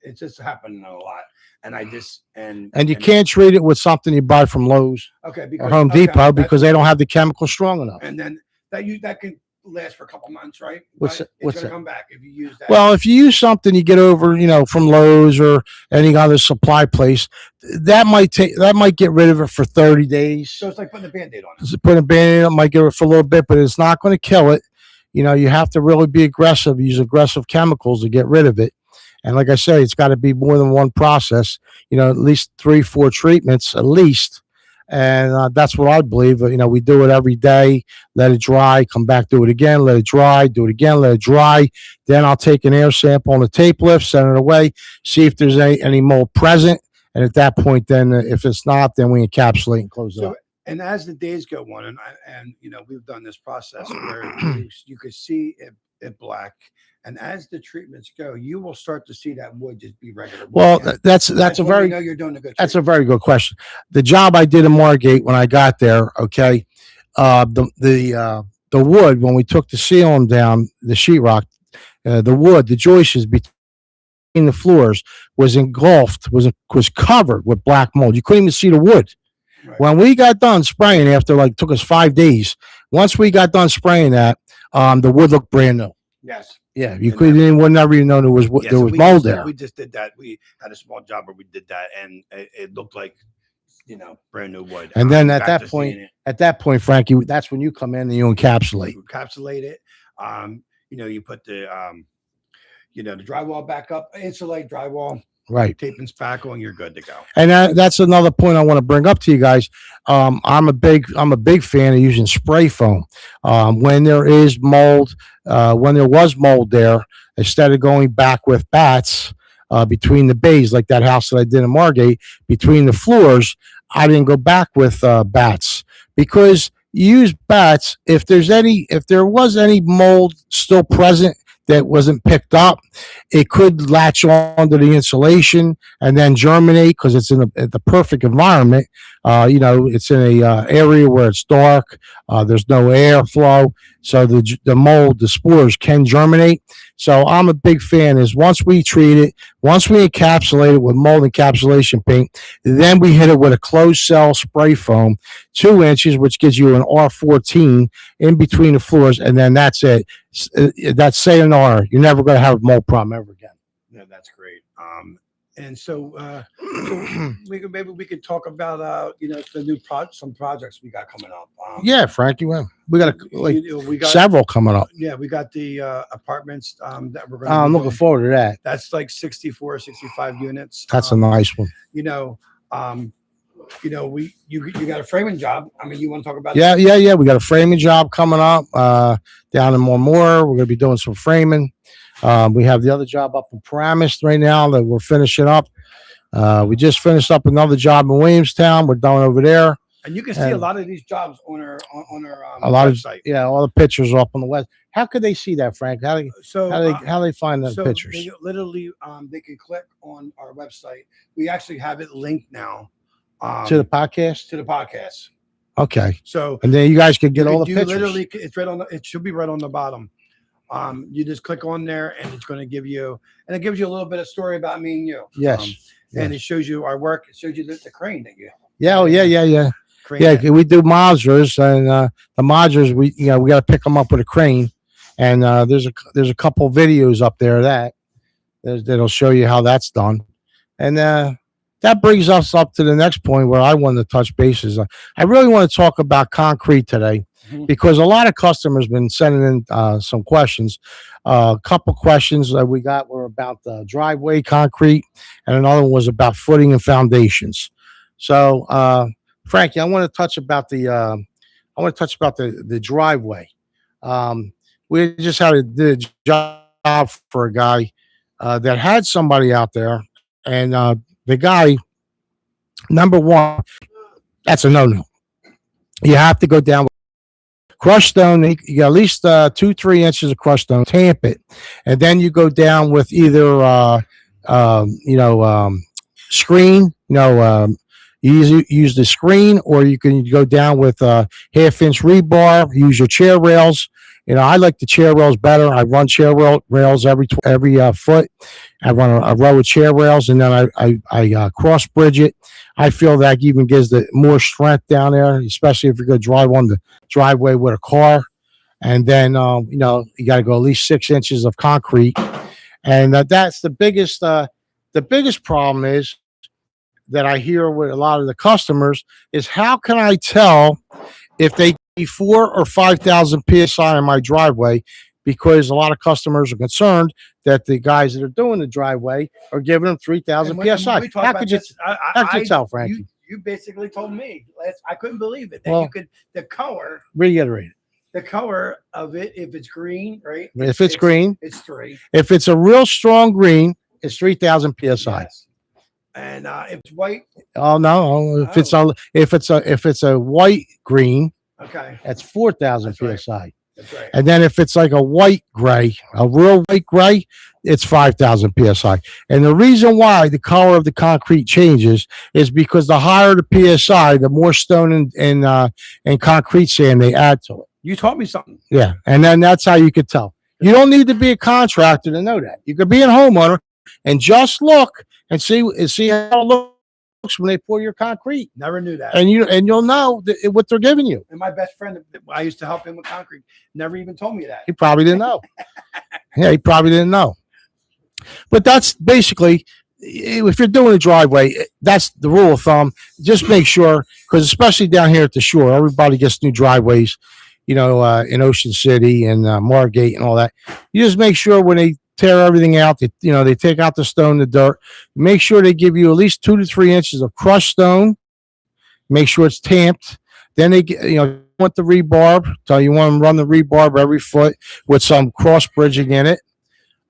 it's just happening a lot, and I just and you can't treat it with something you buy from Lowe's or Home Depot because they don't have the chemical strong enough. And then that can last for a couple months, right? What's gonna come back if you use that. Well, if you use something you get over, from Lowe's or any other supply place, that might get rid of it for 30 days. So it's like putting a Band-Aid on it. Put a Band-Aid on, might get it for a little bit, but it's not going to kill it. You have to really be aggressive, use aggressive chemicals to get rid of it. And like I say, it's got to be more than one process, at least 3, 4 treatments at least. And that's what I believe. We do it every day, let it dry, come back, do it again, let it dry, do it again, let it dry. Then I'll take an air sample on a tape lift, send it away, see if there's any mold present. And at that point, then if it's not, then we encapsulate and close it up. And as the days go on, and we've done this process where you could see it black. And as the treatments go, you will start to see that wood just be regular. Well, that's a very you're doing a good. That's a very good question. The job I did in Margate when I got there, okay, the wood when we took the ceiling down, the sheetrock, the wood, the joists between the floors was engulfed, was covered with black mold. You couldn't even see the wood. Right. When we got done spraying after like took us 5 days, once we got done spraying that, the wood looked brand new. Yes. Yeah, you And couldn't would never even know there was Yeah, there so was we mold just, there. we just did that. We had a small job where we did that, and it looked like, brand new wood. And then at back that to point- seeing it, At that point, Frankie, that's when you come in and you encapsulate. you encapsulate it. You put the the drywall back up, insulate drywall, Right. tape and spackle, and you're good to go. And that's another point I want to bring up to you guys. I'm a big fan of using spray foam. When there is mold, when there was mold there, instead of going back with bats between the bays, like that house that I did in Margate, between the floors, I didn't go back with bats because you use bats if there was any mold still present that wasn't picked up, it could latch onto the insulation and then germinate because it's in the perfect environment. It's in a area where it's dark. There's no airflow, so the mold, the spores can germinate. So I'm a big fan. Is once we treat it, once we encapsulate it with mold encapsulation paint, then we hit it with a closed cell spray foam, 2 inches, which gives you an R14 in between the floors, and then that's it. That's sayonara. You're never going to have a mold problem ever again. Yeah, that's great. And so, maybe we could talk about the new some projects we got coming up. Yeah, Frankie, we got we got several coming up. Yeah, we got the apartments that we're going. I'm looking forward to that. That's like 64, 65 units. That's a nice one. You got a framing job. I mean, you want to talk about? Yeah. We got a framing job coming up down in Mormore. We're going to be doing some framing. We have the other job up in Paramus right now that we're finishing up. We just finished up another job in Williamstown. We're done over there. And you can see a lot of these jobs on our website. All the pictures are up on the web. How could they see that, Frank? How they find the pictures? They literally, they can click on our website. We actually have it linked now to the podcast. To the podcast. Okay. So and then you guys can get all the pictures. Literally, it's right on. It should be right on the bottom. You just click on there, and it's going to give you, a little bit of story about me and you. Yes. And it shows you our work. It shows you the crane that you. Yeah. Oh, yeah. Crane yeah, we do modulars, and the modulars we got to pick them up with a crane, and there's a couple videos up there that'll show you how that's done, and that brings us up to the next point where I wanted to touch bases. I really want to talk about concrete today because a lot of customers been sending in some questions. A couple questions that we got were about the driveway concrete, and another one was about footing and foundations. So, Frankie, I want to touch about the driveway. We just had a job for a guy that had somebody out there, and the guy, number one, that's a no-no. You have to go down with crushed stone. You got at least 2-3 inches of crushed stone. Tamp it, and then you go down with either screen. You use the screen, or you can go down with 1/2-inch rebar. Use your chair rails. I like the chair rails better. I run chair rails every foot. I run a row of chair rails, and then I cross bridge it. I feel that even gives the more strength down there, especially if you're going to drive on the driveway with a car. And then you got to go at least 6 inches of concrete, and that's the biggest. The biggest problem is that I hear with a lot of the customers is how can I tell if they be 4,000 or 5,000 PSI in my driveway, because a lot of customers are concerned that the guys that are doing the driveway are giving them 3,000 PSI. How could you tell, Frankie? You basically told me. I couldn't believe it. Well, the color. Reiterate it. The color of it, if it's green, right? If it's green, it's 3. If it's a real strong green, it's 3,000 PSI. Yes. And if it's white. Oh no! If it's a white green, okay, that's 4,000 PSI. Right. That's right. And then if it's like a white gray, a real white gray, it's 5,000 PSI. And the reason why the color of the concrete changes is because the higher the PSI, the more stone and concrete sand they add to it. You taught me something. Yeah, and then that's how you could tell. You don't need to be a contractor to know that. You could be a homeowner and just look and see how it looks when they pour your concrete, Never knew that. and you'll know what they're giving you. And my best friend, I used to help him with concrete, never even told me that. He probably didn't know. Yeah, he probably didn't know. But that's basically, if you're doing a driveway, that's the rule of thumb. Just make sure, because especially down here at the shore, everybody gets new driveways. In Ocean City and Margate and all that. You just make sure when they tear everything out, they take out the stone, the dirt. Make sure they give you at least 2 to 3 inches of crushed stone. Make sure it's tamped. Then they want the rebarb. So you want them to run the rebarb every foot with some cross bridging in it.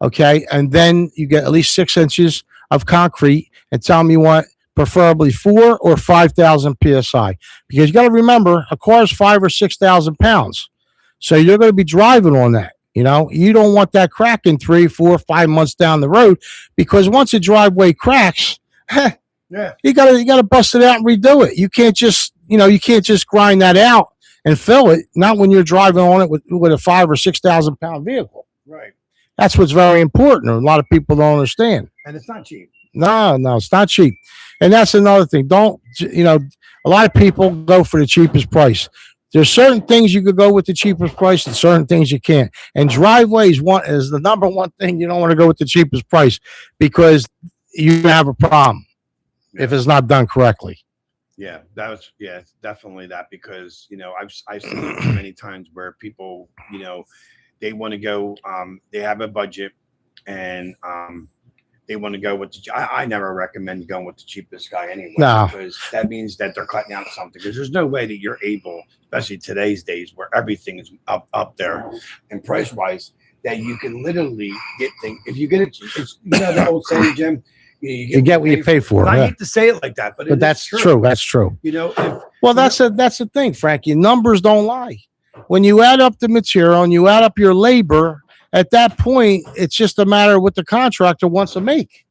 Okay, and then you get at least 6 inches of concrete, and tell them you want preferably 4 or 5,000 psi, because you got to remember a car is 5 or 6,000 pounds, so you're going to be driving on that. You don't want that cracking 3, 4, 5 months down the road, because once a driveway cracks, Yeah. you gotta bust it out and redo it. You can't just grind that out and fill it. Not when you're driving on it with a 5 or 6,000 pound vehicle. Right. That's what's very important. A lot of people don't understand. And it's not cheap. No, it's not cheap. And that's another thing. A lot of people go for the cheapest price. There's certain things you could go with the cheapest price and certain things you can't. And driveways is the number one thing you don't want to go with the cheapest price, because you have a problem if it's not done correctly. Yeah, it's definitely that, because I've seen it too many times where people, they want to go, they have a budget, and they want to go with I never recommend going with the cheapest guy anyway. No. Because that means that they're cutting out something, because there's no way that you're able, especially today's days where everything is up there and price wise, that you can literally get things. If you get it, it's the old saying, Jim, You get what you pay for. And I Yeah. hate to say it like that, but That's true. That's true. Well, that's the thing, Frankie. Numbers don't lie. When you add up the material and you add up your labor, at that point, it's just a matter of what the contractor wants to make.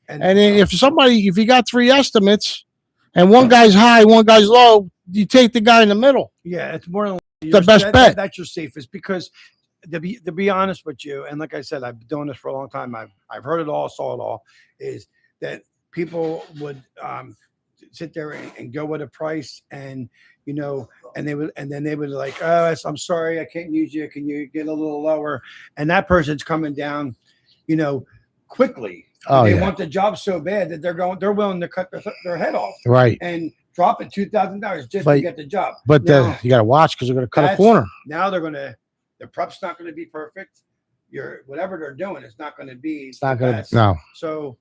And if you got 3 estimates and one guy's high, one guy's low, you take the guy in the middle. Yeah, it's more than the best bet. That's your safest, because to be honest with you, and like I said, I've been doing this for a long time. I've heard it all, saw it all. Is that people would sit there and go with a price, and and then they would like, oh, I'm sorry, I can't use you. Can you get a little lower? And that person's coming down, quickly. Oh, they yeah. want the job so bad that they're willing to cut their head off, Right. and drop it $2,000 just But- to get the job. But Now, you got to watch, because they're going to cut a that's- corner. now the prep's not going to be perfect. Whatever they're doing, it's not going to be. It's not going best. to. No. So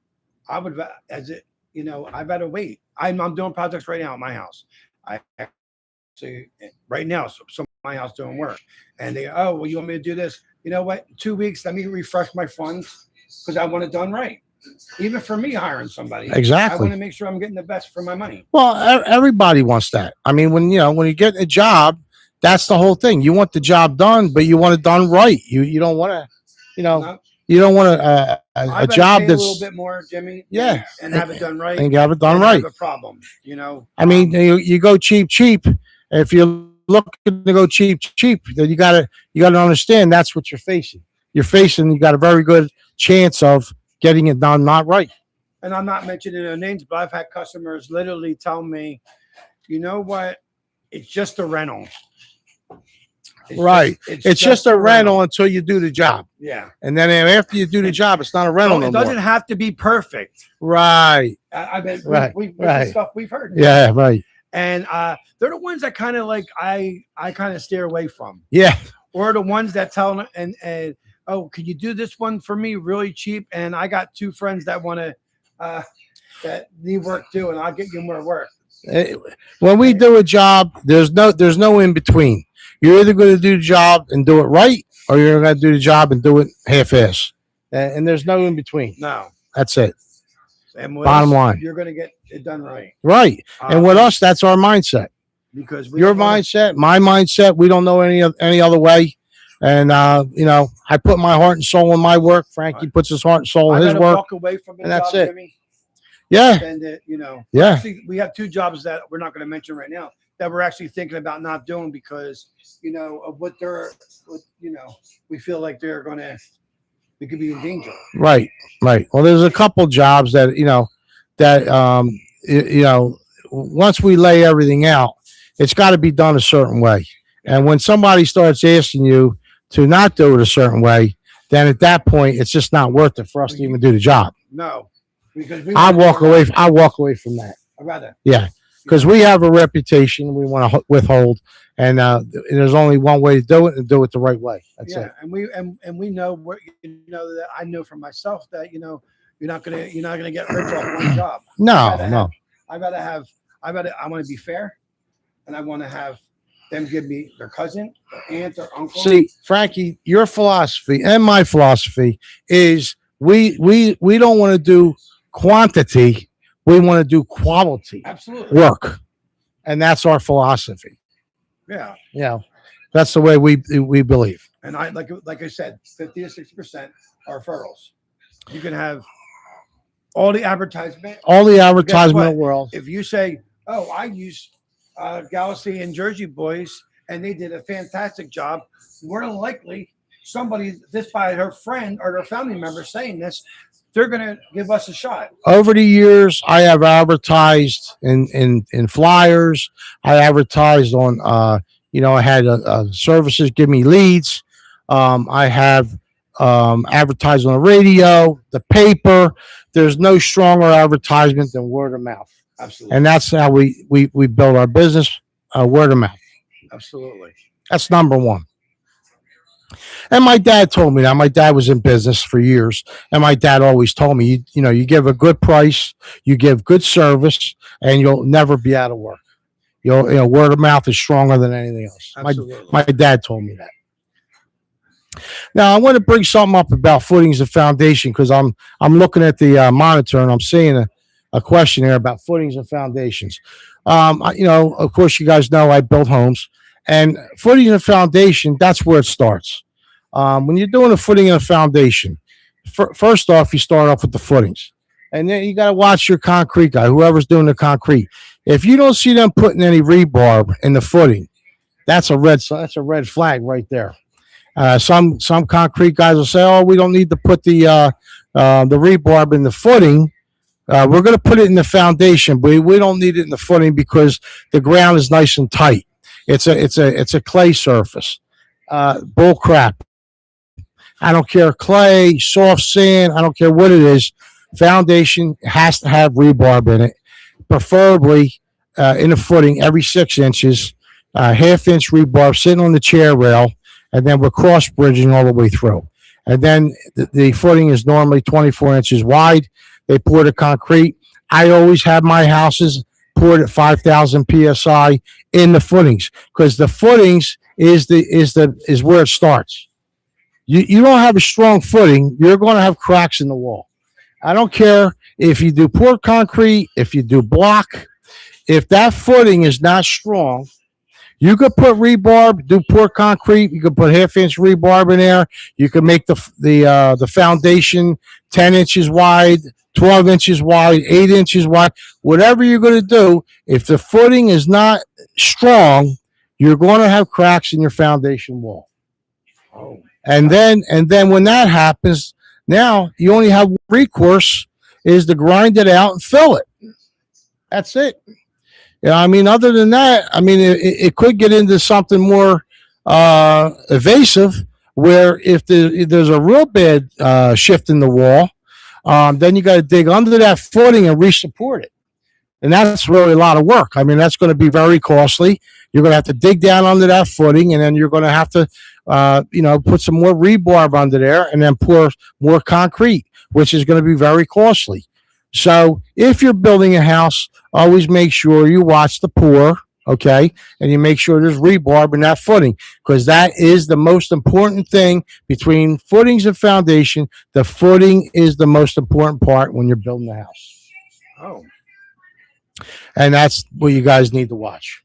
I would, I've got to wait. I'm doing projects right now at my house. I actually right now, so my house doing work, and they, oh, well, you want me to do this? You know what? 2 weeks, let me refresh my funds, because I want it done right. Even for me hiring somebody, I Exactly. want to make sure I'm getting the best for my money. Well, everybody wants that. I mean, when you get a job, that's the whole thing. You want the job done, but you want it done right. You don't want to, No, you don't want a I'd rather job pay that's a little bit more, Jimmy. Yeah. and have it done right. and have it done and right. have a problem, I mean, you go cheap. If you're looking to go cheap, then you gotta understand that's what you're facing. You got a very good chance of getting it done not right. And I'm not mentioning their names, but I've had customers literally tell me, you know what? It's just a rental. Right. It's just a rental until you do the job. Yeah. And then after you do the job, it's not a rental It no doesn't more. have to be perfect. Right. I bet Right, we've right. stuff we've heard. Yeah, right. And they're the ones that kind of like I kind of steer away from, Yeah. or the ones that tell them and oh, can you do this one for me really cheap? And I got 2 friends that want to that need work too, and I'll get you more work. When we do a job, there's no in between. You're either going to do the job and do it right, or you're going to do the job and do it half-ass. And there's no in between. No. That's it. And with Bottom us, line. you're going to get it done right. Right. And with us, that's our mindset. Because Your don't wanna- mindset, my mindset, we don't know any other way. And I put my heart and soul in my work. Frankie puts his heart and soul I in his gotta work. walk away from the and that's job, it. Jimmy, Yeah. and Yeah. actually, we have 2 jobs that we're not going to mention right now that we're actually thinking about not doing because of what we feel like we could be in danger. Right. Well, there's a couple jobs that you know, once we lay everything out, it's got to be done a certain way. And when somebody starts asking you to not do it a certain way, then at that point, it's just not worth it for us to even do the job. No, because we I wanna walk do it away. right. I walk away from that. I'd rather. Yeah, because we have a reputation we want to withhold, and there's only one way to do it, and do it the right way. That's Yeah, it. and we know what that I know for myself that you're not gonna get rich off one job. No, rather no. I want to be fair, and I want to have them give me their cousin, their aunt, their uncle. See, Frankie, your philosophy and my philosophy is we don't want to do quantity. We want to do quality Absolutely. work, and that's our philosophy. Yeah, You know, that's the way we believe. and I like I said, 50 to 60% are referrals. You can have all the advertisement. All the advertisement what? in the world. If you say, "Oh, I use Galaxy and Jersey Boys, and they did a fantastic job," more than likely somebody this by her friend or their family member saying this, they're gonna give us a shot. Over the years, I have advertised in flyers. I advertised on, I had services give me leads. I have advertised on the radio, the paper. There's no stronger advertisement than word of mouth, Absolutely, and that's how we build our business. Word of mouth. absolutely. That's number one. And my dad told me that. My dad was in business for years, and my dad always told me, you give a good price, you give good service, and you'll never be out of work. Word of mouth is stronger than anything else. Absolutely. My dad told me that. Now I want to bring something up about footings and foundation because I'm looking at the monitor and I'm seeing a question here about footings and foundations. Of course, you guys know I build homes, and footing and foundation, that's where it starts. When you're doing a footing and a foundation, first off, you start off with the footings, and then you got to watch your concrete guy, whoever's doing the concrete. If you don't see them putting any rebar in the footing, that's a red flag right there. Some concrete guys will say, "Oh, we don't need to put the rebar in the footing. We're going to put it in the foundation, but we don't need it in the footing because the ground is nice and tight. It's a clay surface. Bull crap. I don't care clay, soft sand. I don't care what it is. Foundation has to have rebar in it, preferably in the footing every 6 inches, half-inch rebar sitting on the chair rail, and then we're cross bridging all the way through. And then the footing is normally 24 inches wide. They pour the concrete. I always have my houses poured at 5,000 psi in the footings because the footings is where it starts. You don't have a strong footing, you're going to have cracks in the wall. I don't care if you do poured concrete, if you do block, if that footing is not strong. You could put rebar, do poured concrete. You could put half-inch rebar in there. You could make the foundation 10 inches wide, 12 inches wide, 8 inches wide. Whatever you're going to do, if the footing is not strong, you're going to have cracks in your foundation wall. Oh, And then when that happens, now you only have recourse is to grind it out and fill it. That's it. Other than that, it could get into something more evasive, where if there's a real bad shift in the wall, then you got to dig under that footing and re-support it. And that's really a lot of work. That's going to be very costly. You're going to have to dig down under that footing, and then you're going to have to, put some more rebar under there and then pour more concrete, which is going to be very costly. So if you're building a house, always make sure you watch the pour, okay? And you make sure there's rebar in that footing because that is the most important thing between footings and foundation. The footing is the most important part when you're building the house. oh, And that's what you guys need to watch.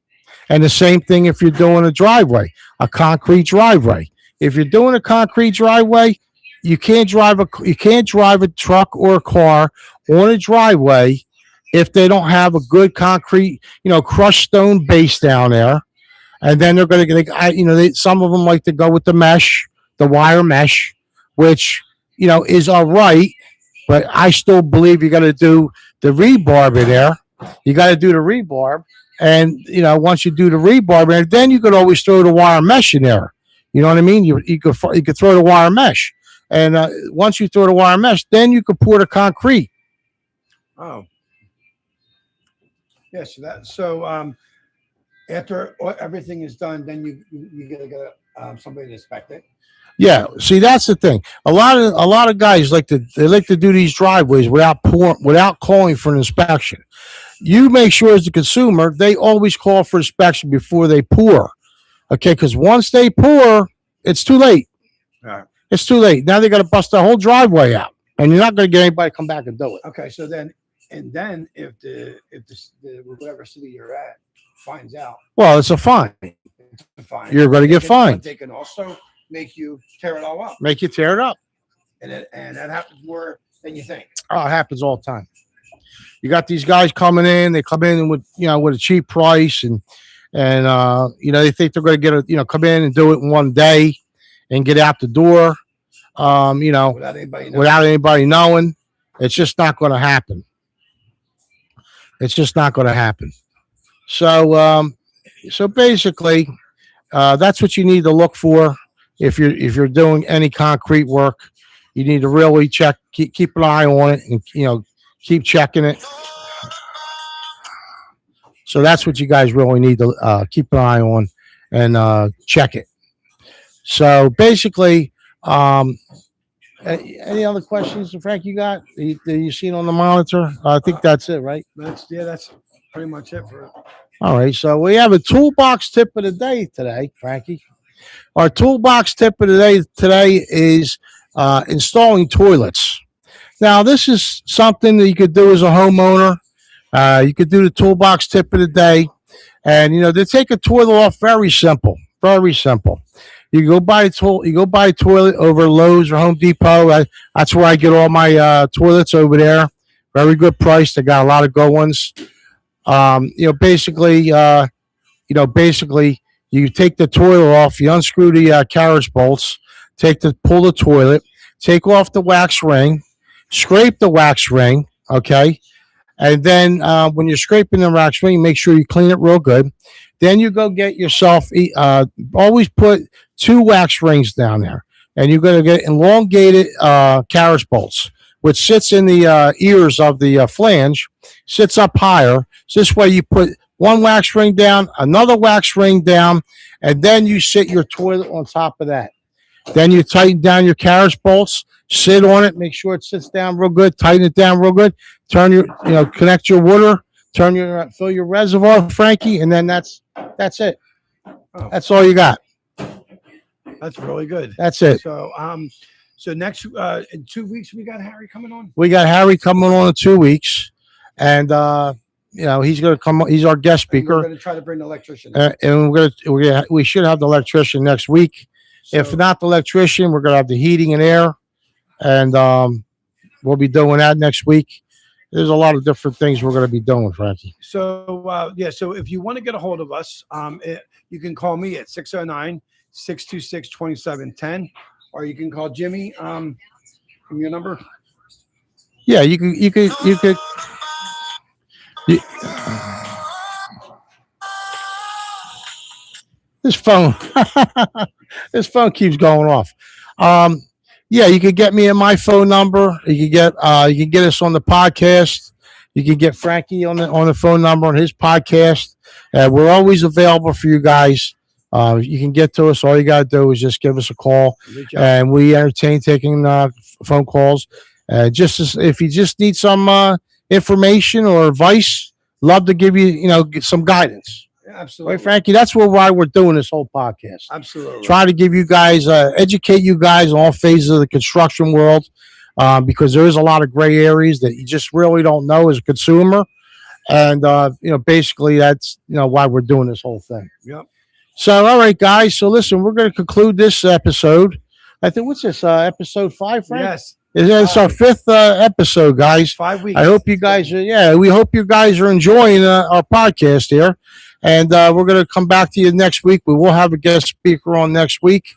And the same thing if you're doing a driveway, a concrete driveway. If you're doing a concrete driveway, you can't drive a truck or a car on a driveway if they don't have a good concrete, crushed stone base down there. And then they're going to get, some of them like to go with the mesh, the wire mesh, which, is all right. But I still believe you got to do the rebar in there You got to do the rebarb, and once you do the rebarb, and then you could always throw the wire mesh in there. You know what I mean? You could throw the wire mesh, and once you throw the wire mesh, then you could pour the concrete. Oh, yeah. So after everything is done, then you get somebody to inspect it. Yeah, see, that's the thing. A lot of guys like to do these driveways without calling for an inspection. You make sure as the consumer they always call for inspection before they pour. Okay, because once they pour, it's too late. All right. It's too late. Now they got to bust the whole driveway out, and you're not going to get anybody to come back and do it. Okay, so then if the whatever city you're at finds out, Well, it's a fine. it's a fine. You're going to get fined. They can also make you tear it all up, Make you tear it up. and that happens more than you think. Oh, it happens all the time. You got these guys coming in. They come in with with a cheap price, and they think they're going to get come in and do it in one day, and get out the door. Without anybody knowing, it's just not going to happen. It's just not going to happen. So basically, that's what you need to look for if you're doing any concrete work. You need to really keep an eye on it, and keep checking it. So that's what you guys really need to keep an eye on and check it. So basically, any other questions, Frank? You got? You seen on the monitor? I think that's it, right? That's pretty much it for it. All right. So we have a toolbox tip of the day today, Frankie. Our toolbox tip of the day today is installing toilets. Now, this is something that you could do as a homeowner. You could do the toolbox tip of the day, and to take a toilet off, very simple, very simple. You go buy a toilet over Lowe's or Home Depot. That's where I get all my toilets over there. Very good price. They got a lot of good ones. Basically, you take the toilet off. You unscrew the carriage bolts. Pull the toilet. Take off the wax ring. Scrape the wax ring. Okay, and then when you're scraping the wax ring, make sure you clean it real good. Then you go get yourself. Always put 2 wax rings down there, and you're going to get elongated carriage bolts, which sits in the ears of the flange, sits up higher. So this way you put 1 wax ring down, another wax ring down, and then you sit your toilet on top of that. Then you tighten down your carriage bolts, sit on it, make sure it sits down real good, tighten it down real good, connect your water, fill your reservoir, Frankie, and then that's it. Oh. That's all you got. That's really good. That's it. So next in 2 weeks we got Harry coming on. We got Harry coming on in 2 weeks, and he's going to come. He's our guest speaker. We're going to try to bring the electrician. And we should have the electrician next week. So, if not the electrician, we're going to have the heating and air, and we'll be doing that next week. There's a lot of different things we're going to be doing, Frankie. So so if you want to get a hold of us, you can call me at 609-626-2710, or you can call Jimmy. From your number. Yeah, you could. This phone keeps going off. Yeah, you could get me at my phone number. You can get us on the podcast. You can get Frankie on the phone number on his podcast. We're always available for you guys. You can get to us. All you got to do is just give us a call, and we entertain taking phone calls. If you just need some information or advice, love to give you some guidance. Absolutely. Right, Frankie? That's why we're doing this whole podcast. Absolutely. Try to give you guys, educate you guys on all phases of the construction world, because there is a lot of gray areas that you just really don't know as a consumer. And, basically that's, why we're doing this whole thing. Yep. So, all right, guys. So listen, we're going to conclude this episode. I think, what's this, episode 5, Frank? Yes. It's our 5th episode, guys. 5 weeks. I hope you guys we hope you guys are enjoying our podcast here. And we're going to come back to you next week. We will have a guest speaker on next week.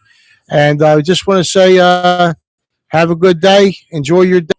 And I just want to say, have a good day. Enjoy your day.